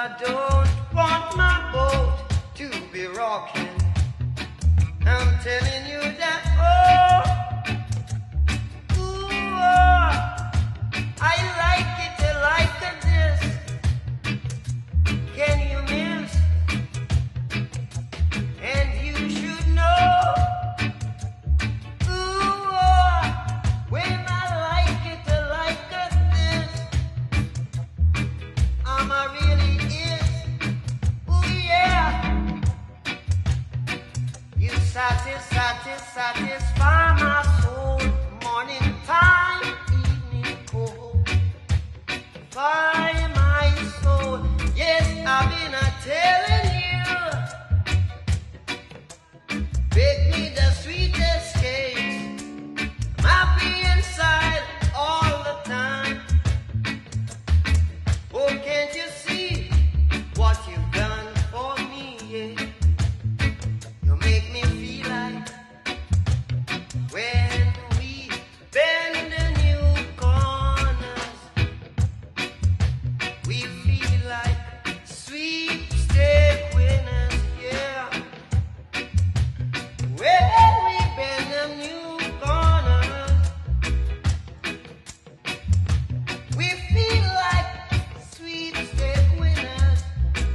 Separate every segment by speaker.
Speaker 1: I don't want my boat to be rocking. I'm telling you that, I like it like this. Can you miss? And you should know, when I like it like this, I'm a really is. Ooh yeah. You satisfy my soul. Morning time, evening cold. Fire my soul. Yes, I've been telling you. Bake me the sweetest cakes. I'm happy inside all the time. Oh, can't you see what you've done for me? Yeah. You make me feel like when we bend the new corners, we feel like sweepstake winners, yeah. When we bend the new corners, we feel like sweepstake winners.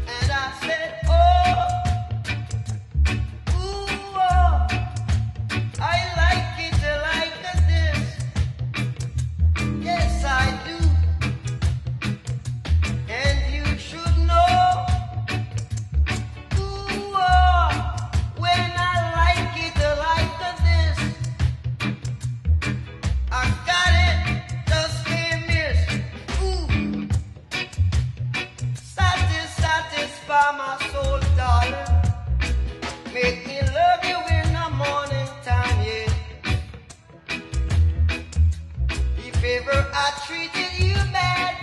Speaker 1: And I said, I like it like this. Yes, I do. And you should know. When I like it like this, I got it, just can't miss. Satisfy my soul, darling. Make me love you in the morning time, yeah. If ever I treated you bad,